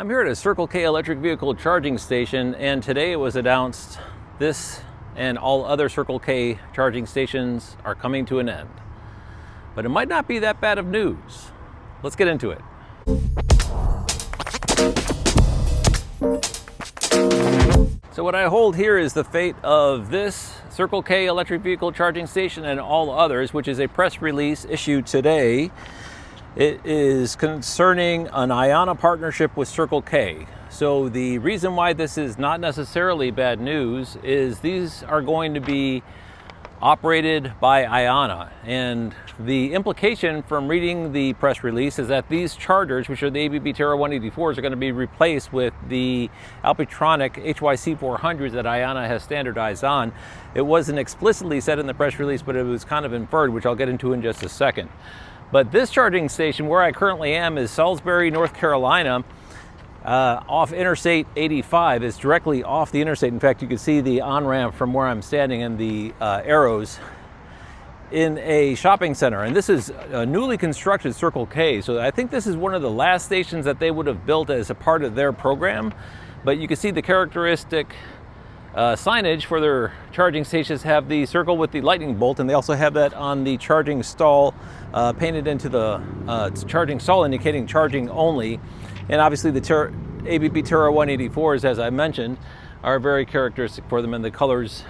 I'm here at a Circle K electric vehicle charging station, and today it was announced this and all other Circle K charging stations are coming to an end. But it might not be that bad of news. Let's get into it. So what I hold here is the fate of this Circle K electric vehicle charging station and all others, which is a press release issued today. It is concerning an IONNA partnership with Circle K. So the reason why this is not necessarily bad news is these are going to be operated by IONNA. And the implication from reading the press release is that these chargers, which are the ABB Terra 184s, are going to be replaced with the Alpitronic HYC-400s that IONNA has standardized on. It wasn't explicitly said in the press release, but it was kind of inferred, which I'll get into in just a second. But this charging station where I currently am is Salisbury, North Carolina, off Interstate 85. It's directly off the interstate. In fact, you can see the on-ramp from where I'm standing and the arrows in a shopping center. And this is a newly constructed Circle K. So I think this is one of the last stations that they would have built as a part of their program. But you can see the characteristic signage for their charging stations have the circle with the lightning bolt, and they also have that on the charging stall painted into the charging stall, indicating charging only. And obviously the ABB Terra 184s, as I mentioned, are very characteristic for them, and the colors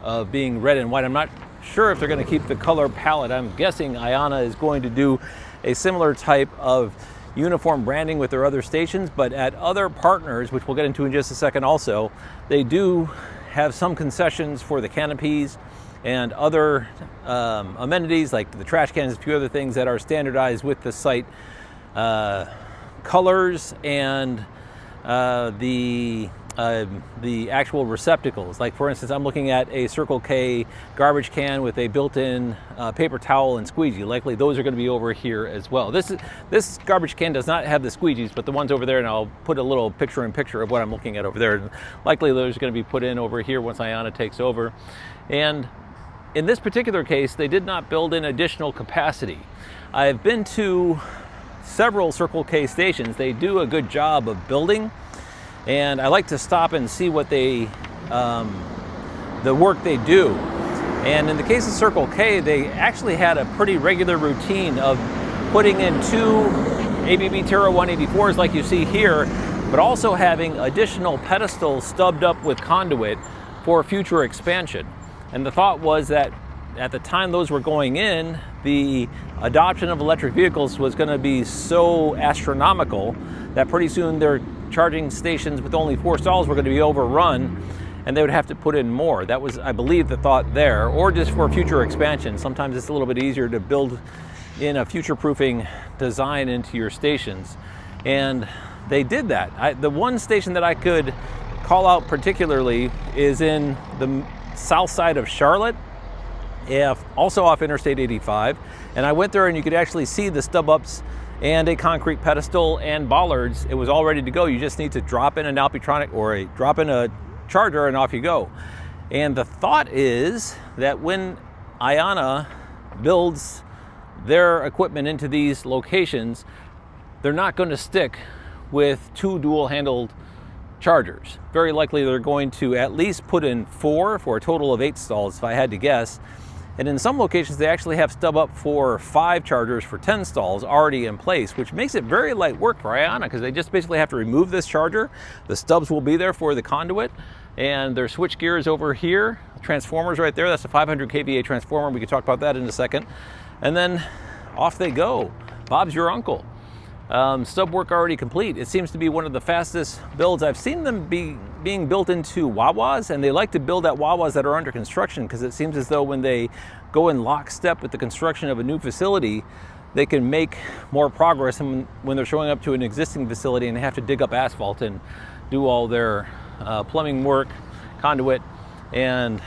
of being red and white. I'm not sure if they're going to keep the color palette. I'm guessing IONNA is going to do a similar type of uniform branding with their other stations, but at other partners, which we'll get into in just a second also, they do have some concessions for the canopies and other amenities like the trash cans, a few other things that are standardized with the site colors and the actual receptacles. Like for instance, I'm looking at a Circle K garbage can with a built-in paper towel and squeegee. Likely those are going to be over here as well. This garbage can does not have the squeegees, but the ones over there, and I'll put a little picture-in-picture of what I'm looking at over there. And likely those are going to be put in over here once IONNA takes over. And in this particular case, they did not build in additional capacity. I've been to several Circle K stations. They do a good job of building, and I like to stop and see what the work they do. And in the case of Circle K, they actually had a pretty regular routine of putting in two ABB Terra 184s like you see here, but also having additional pedestals stubbed up with conduit for future expansion. And the thought was that at the time those were going in, the adoption of electric vehicles was going to be so astronomical that pretty soon their charging stations with only 4 stalls were going to be overrun, and they would have to put in more. That was, I believe, the thought there, or just for future expansion. Sometimes it's a little bit easier to build in a future-proofing design into your stations, and they did that. The one station that I could call out particularly is in the south side of Charlotte, also off Interstate 85, and I went there and you could actually see the stub-ups and a concrete pedestal and bollards. It was all ready to go. You just need to drop in an Alpitronic or drop in a charger and off you go. And the thought is that when IONNA builds their equipment into these locations, they're not going to stick with 2 dual-handled chargers. Very likely they're going to at least put in 4 for a total of 8 stalls, if I had to guess. And in some locations, they actually have stub up for 5 chargers for 10 stalls already in place, which makes it very light work for IONNA because they just basically have to remove this charger. The stubs will be there for the conduit, and their switch gear is over here. Transformers right there. That's a 500 kVA transformer. We can talk about that in a second. And then off they go. Bob's your uncle. Stub work already complete. It seems to be one of the fastest builds. I've seen them being built into Wawas, and they like to build at Wawas that are under construction because it seems as though when they go in lockstep with the construction of a new facility, they can make more progress than when they're showing up to an existing facility and they have to dig up asphalt and do all their plumbing work, conduit, and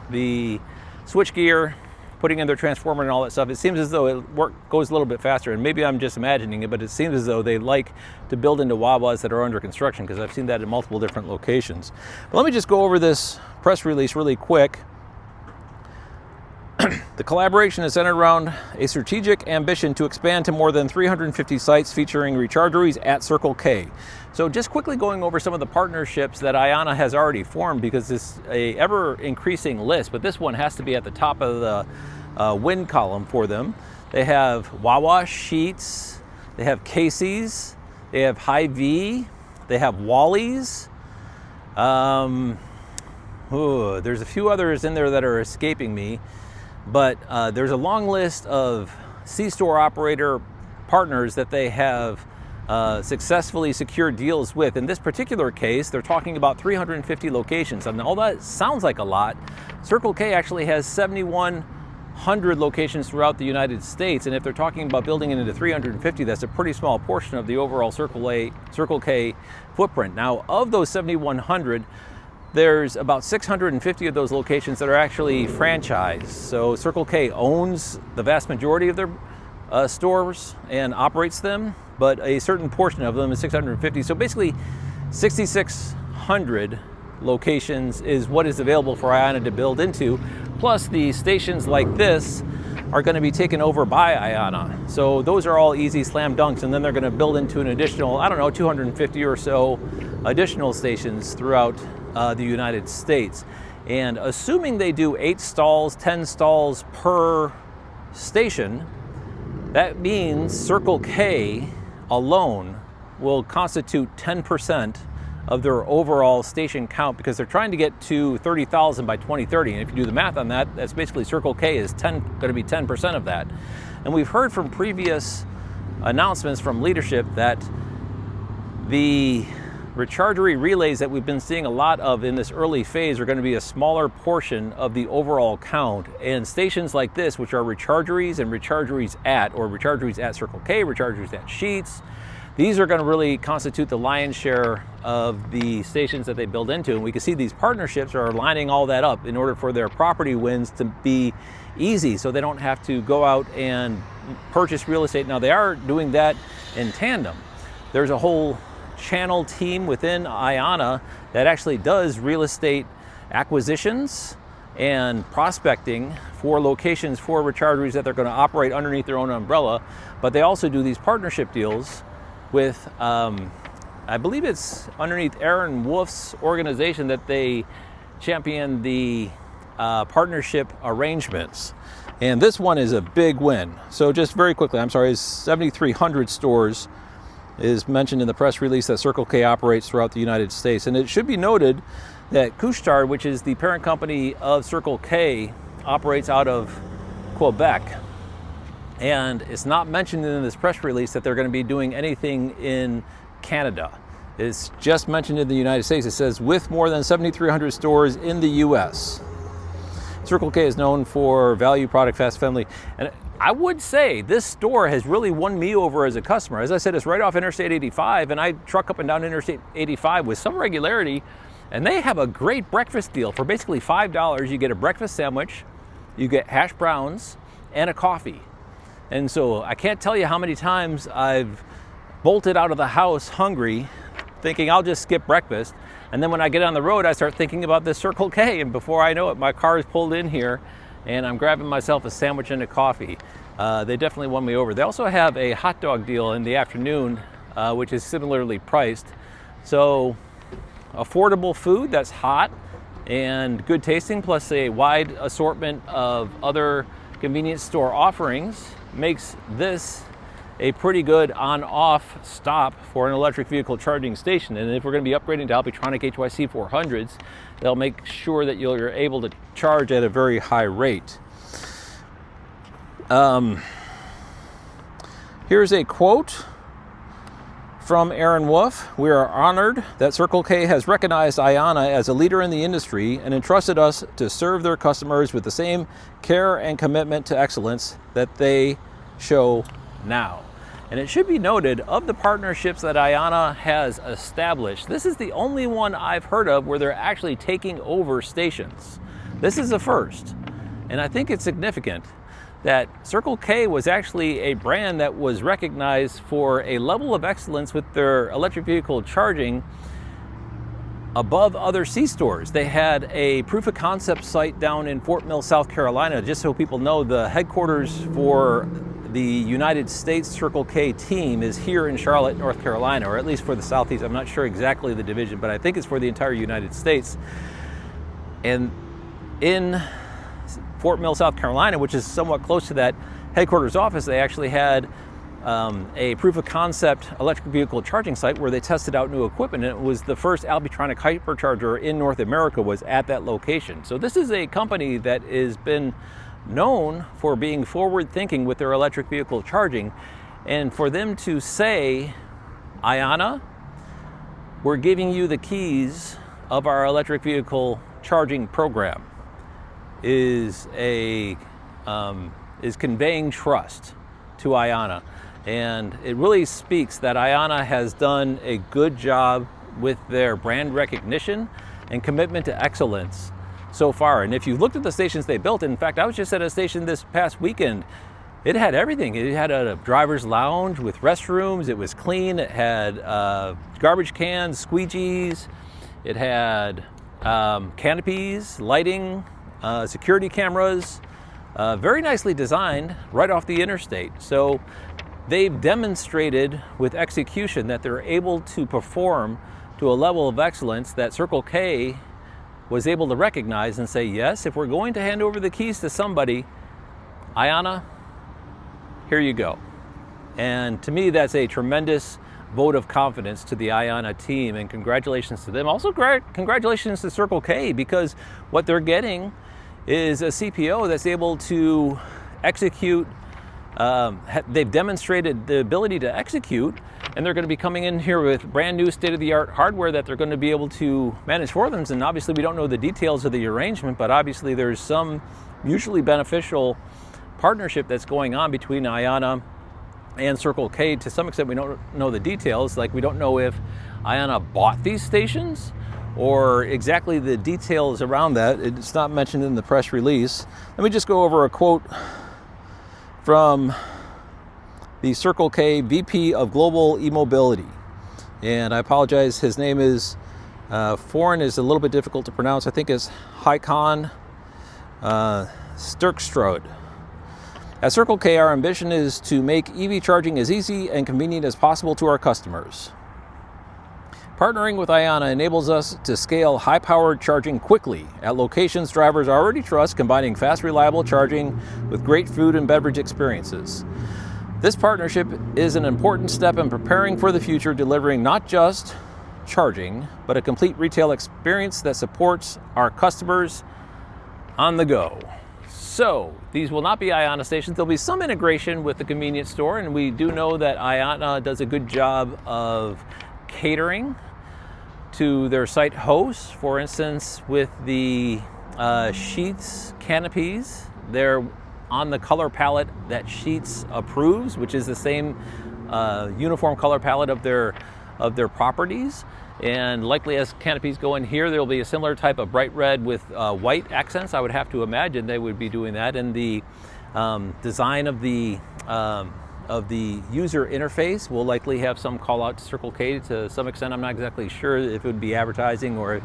the switch gear, putting in their transformer and all that stuff. It seems as though goes a little bit faster, and maybe I'm just imagining it, but it seems as though they like to build into Wawas that are under construction because I've seen that in multiple different locations. But let me just go over this press release really quick. The collaboration is centered around a strategic ambition to expand to more than 350 sites featuring rechargeries at Circle K. So just quickly going over some of the partnerships that IONNA has already formed, because it's a ever-increasing list, but this one has to be at the top of the win column for them. They have Wawa Sheets, they have Casey's, they have Hy-Vee, they have Wally's. There's a few others in there that are escaping me. But there's a long list of C-store operator partners that they have successfully secured deals with. In this particular case, they're talking about 350 locations. And all that sounds like a lot. Circle K actually has 7,100 locations throughout the United States. And if they're talking about building it into 350, that's a pretty small portion of the overall Circle K footprint. Now, of those 7,100, there's about 650 of those locations that are actually franchised. So Circle K owns the vast majority of their stores and operates them, but a certain portion of them is 650. So basically 6,600 locations is what is available for IONNA to build into. Plus the stations like this are going to be taken over by IONNA. So those are all easy slam dunks, and then they're going to build into an additional, I don't know, 250 or so additional stations throughout the United States. And assuming they do 8 stalls, 10 stalls per station, that means Circle K alone will constitute 10% of their overall station count, because they're trying to get to 30,000 by 2030. And if you do the math on that, that's basically Circle K is going to be 10% of that. And we've heard from previous announcements from leadership that the rechargery relays that we've been seeing a lot of in this early phase are going to be a smaller portion of the overall count. And stations like this, which are rechargeries and rechargeries at, or rechargeries at Circle K, rechargeries at Sheets, these are going to really constitute the lion's share of the stations that they build into. And we can see these partnerships are lining all that up in order for their property wins to be easy, so they don't have to go out and purchase real estate. Now, they are doing that in tandem. There's a whole channel team within IONNA that actually does real estate acquisitions and prospecting for locations for rechargeries that they're going to operate underneath their own umbrella. But they also do these partnership deals with, I believe it's underneath Aaron Wolff's organization that they champion the partnership arrangements. And this one is a big win. So just very quickly, I'm sorry, 7,300 stores is mentioned in the press release that Circle K operates throughout the United States. And it should be noted that Couche-Tard, which is the parent company of Circle K, operates out of Quebec. And it's not mentioned in this press release that they're going to be doing anything in Canada. It's just mentioned in the United States. It says with more than 7,300 stores in the US. Circle K is known for value, product, fast, family. And I would say this store has really won me over as a customer. As I said, it's right off Interstate 85, and I truck up and down Interstate 85 with some regularity, and they have a great breakfast deal. For basically $5, you get a breakfast sandwich, you get hash browns, and a coffee. And so I can't tell you how many times I've bolted out of the house hungry, thinking I'll just skip breakfast. And then when I get on the road, I start thinking about this Circle K, and before I know it, my car is pulled in here, and I'm grabbing myself a sandwich and a coffee. They definitely won me over. They also have a hot dog deal in the afternoon, which is similarly priced. So affordable food that's hot and good tasting, plus a wide assortment of other convenience store offerings, makes this a pretty good on-off stop for an electric vehicle charging station. And if we're going to be upgrading to Alpitronic HYC-400s, they'll make sure that you're able to charge at a very high rate. Here's a quote from Aaron Wolff. We are honored that Circle K has recognized IONNA as a leader in the industry and entrusted us to serve their customers with the same care and commitment to excellence that they show now. And it should be noted, of the partnerships that IONNA has established, this is the only one I've heard of where they're actually taking over stations. This is the first. And I think it's significant that Circle K was actually a brand that was recognized for a level of excellence with their electric vehicle charging above other C-stores. They had a proof of concept site down in Fort Mill, South Carolina. Just so people know, the headquarters for the United States Circle K team is here in Charlotte, North Carolina, or at least for the Southeast. I'm not sure exactly the division, but I think it's for the entire United States. And in Fort Mill, South Carolina, which is somewhat close to that headquarters office, they actually had a proof of concept electric vehicle charging site where they tested out new equipment, and it was the first Alpitronic hypercharger in North America was at that location. So this is a company that has been known for being forward thinking with their electric vehicle charging, and for them to say, IONNA, we're giving you the keys of our electric vehicle charging program, is conveying trust to IONNA. And it really speaks that IONNA has done a good job with their brand recognition and commitment to excellence so far. And if you looked at the stations they built, in fact, I was just at a station this past weekend, it had everything. It had a driver's lounge with restrooms, it was clean, it had garbage cans, squeegees, it had canopies, lighting, security cameras, very nicely designed right off the interstate. So they've demonstrated with execution that they're able to perform to a level of excellence that Circle K was able to recognize and say, yes, if we're going to hand over the keys to somebody, IONNA, here you go. And to me, that's a tremendous vote of confidence to the IONNA team, and congratulations to them. Also, congratulations to Circle K, because what they're getting is a CPO that's able to execute. They've demonstrated the ability to execute, and they're going to be coming in here with brand new state-of-the-art hardware that they're going to be able to manage for them. And obviously we don't know the details of the arrangement, but obviously there's some mutually beneficial partnership that's going on between IONNA and Circle K. To some extent we don't know the details, like we don't know if IONNA bought these stations or exactly the details around that. It's not mentioned in the press release. Let me just go over a quote from the Circle K VP of Global E-Mobility. And I apologize, his name is foreign, is a little bit difficult to pronounce. I think it's Håkan Sturkström. At Circle K, our ambition is to make EV charging as easy and convenient as possible to our customers. Partnering with IONNA enables us to scale high-powered charging quickly at locations drivers already trust, combining fast, reliable charging with great food and beverage experiences. This partnership is an important step in preparing for the future, delivering not just charging, but a complete retail experience that supports our customers on the go. So these will not be IONNA stations. There'll be some integration with the convenience store, and we do know that IONNA does a good job of catering to their site hosts. For instance, with the Sheets canopies, they're on the color palette that Sheets approves, which is the same uniform color palette of their properties. And likely as canopies go in here, there will be a similar type of bright red with white accents. I would have to imagine they would be doing that. And the design of the user interface will likely have some call out to Circle K to some extent. I'm not exactly sure if it would be advertising or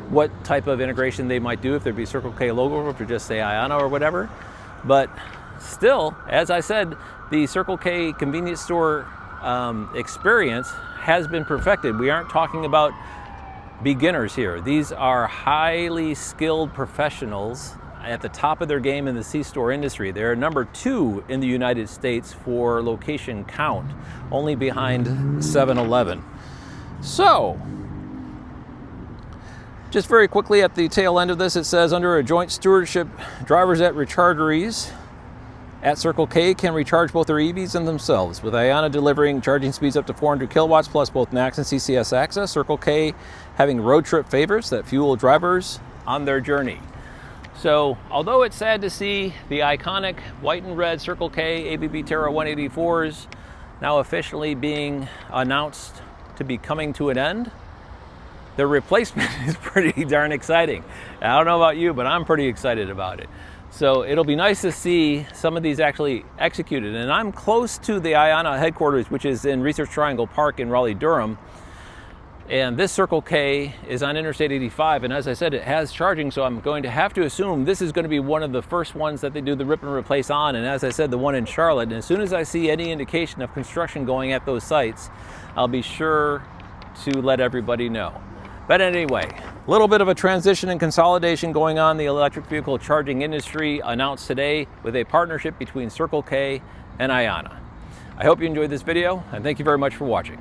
what type of integration they might do, if there'd be Circle K logo or if it just say IONNA or whatever. But still, as I said, the Circle K convenience store experience has been perfected. We aren't talking about beginners here. These are highly skilled professionals at the top of their game in the C-store industry. They're number 2 in the United States for location count, only behind 7-Eleven. So, just very quickly at the tail end of this, it says, under a joint stewardship, drivers at rechargeries at Circle K can recharge both their EVs and themselves, with IONNA delivering charging speeds up to 400 kilowatts plus both NACS and CCS access. Circle K having road trip favorites that fuel drivers on their journey. So, although it's sad to see the iconic white and red Circle K ABB Terra 184s now officially being announced to be coming to an end, the replacement is pretty darn exciting. I don't know about you, but I'm pretty excited about it. So it'll be nice to see some of these actually executed. And I'm close to the IONNA headquarters, which is in Research Triangle Park in Raleigh-Durham. And this Circle K is on Interstate 85, and as I said, it has charging, so I'm going to have to assume this is going to be one of the first ones that they do the rip and replace on, and as I said, the one in Charlotte. And as soon as I see any indication of construction going at those sites, I'll be sure to let everybody know. But anyway, a little bit of a transition and consolidation going on in the electric vehicle charging industry announced today with a partnership between Circle K and IONNA. I hope you enjoyed this video, and thank you very much for watching.